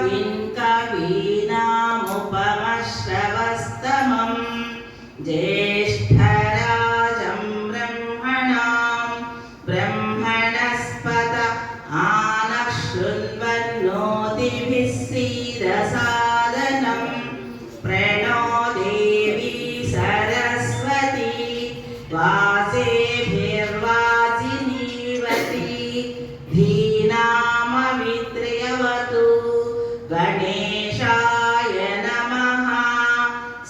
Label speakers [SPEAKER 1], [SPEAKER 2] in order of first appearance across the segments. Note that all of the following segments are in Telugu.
[SPEAKER 1] కవిం కవీనాముపమశ్రవస్తమం జ్యేష్ఠరాజం బ్రహ్మణాం బ్రహ్మణస్పత ఆనశృణ్వన్నోతిభిः सीदसादनं प्रणो देवी सरस्वती वासेभिर्वाजिनीवती धीनामवित्र्यवतु गणेशाय नमः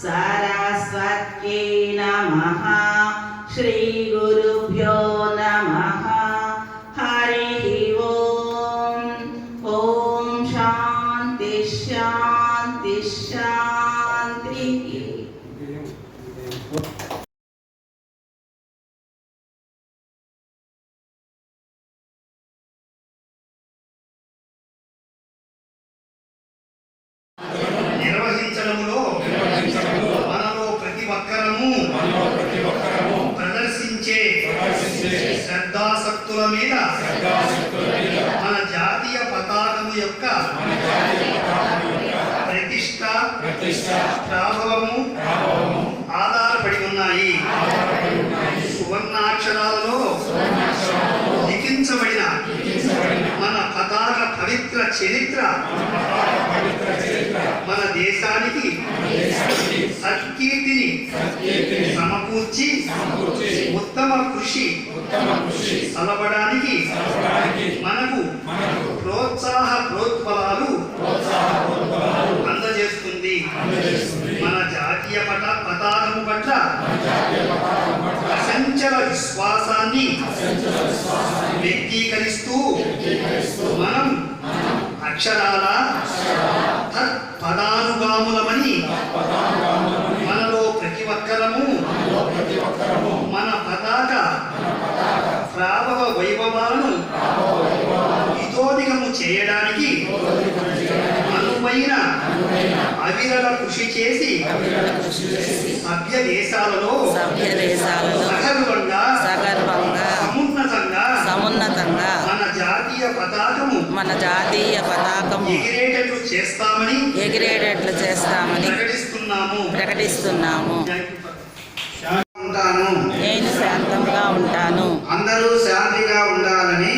[SPEAKER 1] सरस्वत्यै नमः श्रीगुरुभ्यो नमः हरिः ओम् ॐ शान्ति शान्ति शान्तिः।
[SPEAKER 2] నిర్వహించడంలో మనలో ప్రతి ఒక్కరము ప్రదర్శించే శ్రద్ధాసక్తుల మీద మన జాతీయ పతాకము యొక్క ప్రతిష్ట ప్రాభవము ఆధారపడి ఉన్నాయి. సువర్ణాక్షరాలలో లిఖించబడిన మన పతాక పవిత్ర చరిత్ర మన దేశానికి సత్కీర్తిని సమకూర్చి ఉత్తమ కృషి సలపడానికి మనకు ప్రోత్సాహ ప్రోత్బలాలు అందజేస్తుంది. మన జాతీయ పతాకము పట్ల అసంచల విశ్వాసాన్ని వ్యక్తీకరిస్తూ మనం అక్షరాల పదానుగాములమని మనలో ప్రతి ఒక్కరము మన పతాక ప్రాభవ వైభవాలను ఇతోధికము చేయడానికి అనువైన అవిరళ కృషి చేసి సభ్య దేశాలలో సగర్వంగా సమున్నతంగా మన జాతీయ పతాకము ఎగిరేటట్లు చేస్తామని ప్రకటిస్తున్నాము. నేను శాంతంగా ఉంటాను. అందరూ శాంతిగా ఉండాలని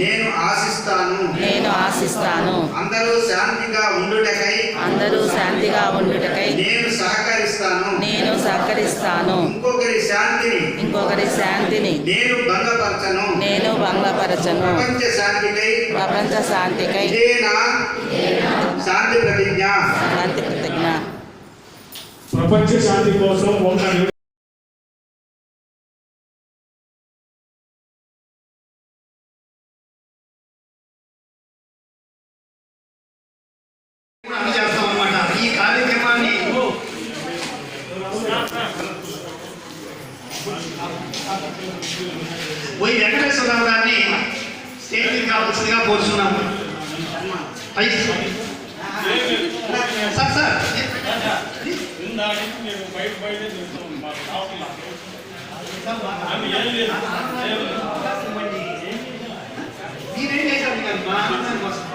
[SPEAKER 2] నేను ఆశిస్తాను. అందరూ శాంతిగా ఉండుటకై నేను సహకరిస్తాను. ఇంకొకరి శాంతిని నేను భంగపరచను. ప్రపంచ శాంతికై శాంతి ప్రతిజ్ఞ.
[SPEAKER 3] ప్రపంచ శాంతి కోసం
[SPEAKER 2] ఈ కార్యక్రమాన్ని వై వెంకటేశ్వరరావు గారిని స్టేట్ మీదకి రావాల్సిందిగా కోరుతున్నాము. సార్ మీరేం చేశారు కానీ మా ఆనందాన్ని కోసం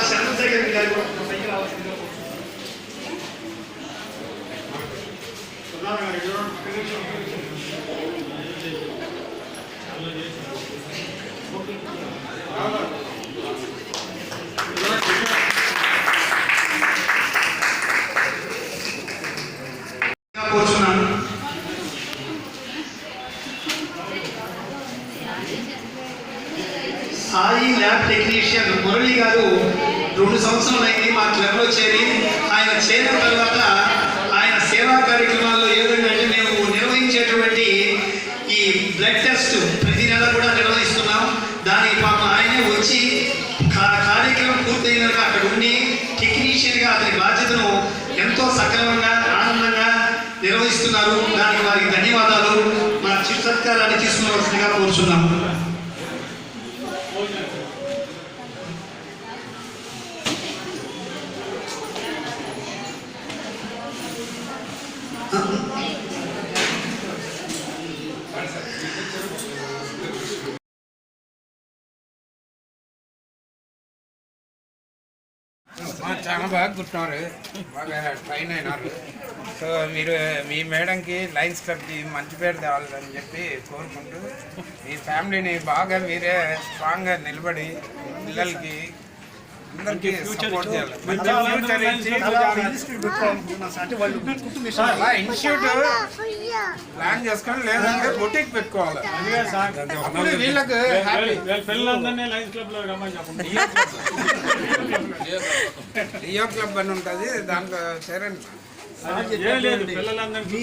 [SPEAKER 2] చంద్రశేఖర్ గారు పైకి రావాల్సిందిగా కూర్చున్నాను. సాయి ల్యాబ్ టెక్నీషియన్ మురళి గారు 2 సంవత్సరాలు అయింది మా క్లబ్లో చేరి. ఆయన చేరిన తర్వాత ఆయన సేవా కార్యక్రమాల్లో ఏ విధంగా అంటే మేము నిర్వహించేటువంటి ఈ బ్లడ్ టెస్ట్ ప్రతి నెల కూడా నిర్వహిస్తున్నాం. దానికి పాపం ఆయనే వచ్చి కార్యక్రమం పూర్తయినాక అక్కడ ఉండి టెక్నీషియన్గా అతని బాధ్యతను ఎంతో సక్రమంగా ఆనందంగా నిర్వహిస్తున్నారు. దానికి వారికి ధన్యవాదాలు. మన చిరు సత్కారాన్ని తీసుకునవలసిందిగా కోరుచున్నాము.
[SPEAKER 4] చాలా బాగా కూర్చున్నారు, బాగా ట్రైన్ అయినారు. సో మీరు మీ మేడంకి లయన్స్ క్లబ్కి మంచి పేరు తేవాలని చెప్పి కోరుకుంటూ మీ ఫ్యామిలీని బాగా మీరే స్ట్రాంగ్గా నిలబడి పిల్లలకి అందరికీ సపోర్ట్ చేయాలి. మంచి ఫ్యూచర్ ఇచ్చి అలా ఇన్స్టిట్యూట్ ప్లాన్ చేసుకొని లేదంటే బొటిక్ పెట్టుకోవాలి. అప్పుడు వీళ్ళకి హ్యాపీ.
[SPEAKER 3] పిల్లలందరినీ లయన్స్ క్లబ్ లో రమ్మని చెప్పండి.
[SPEAKER 4] లియో క్లబ్ అని ఉంటుంది, దాంట్లో చేరండి.
[SPEAKER 3] ఏం లేదు, పిల్లలందరినీ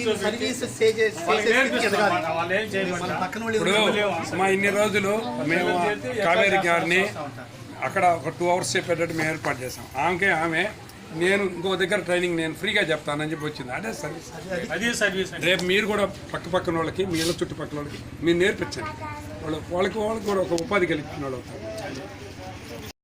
[SPEAKER 3] వాళ్ళు ఏం చేయమంటారు.
[SPEAKER 5] ఇప్పుడు మా ఇన్ని రోజులు మేము కావేరి గారిని అక్కడ ఒక 2 hours చెప్పేటట్టు మేము ఏర్పాటు చేసాం. ఆమె నేను ఇంకో దగ్గర ట్రైనింగ్ నేను ఫ్రీగా చెప్తానని చెప్పి వచ్చింది. అదే సర్వీస్.
[SPEAKER 3] అది సర్వీస్.
[SPEAKER 5] రేపు మీరు కూడా పక్కన వాళ్ళకి, మీ ఇళ్ళ చుట్టుపక్కల వాళ్ళకి మీరు నేర్పించండి. వాళ్ళకి కూడా ఒక ఉపాధి కలిగిన వాళ్ళు అవుతారు.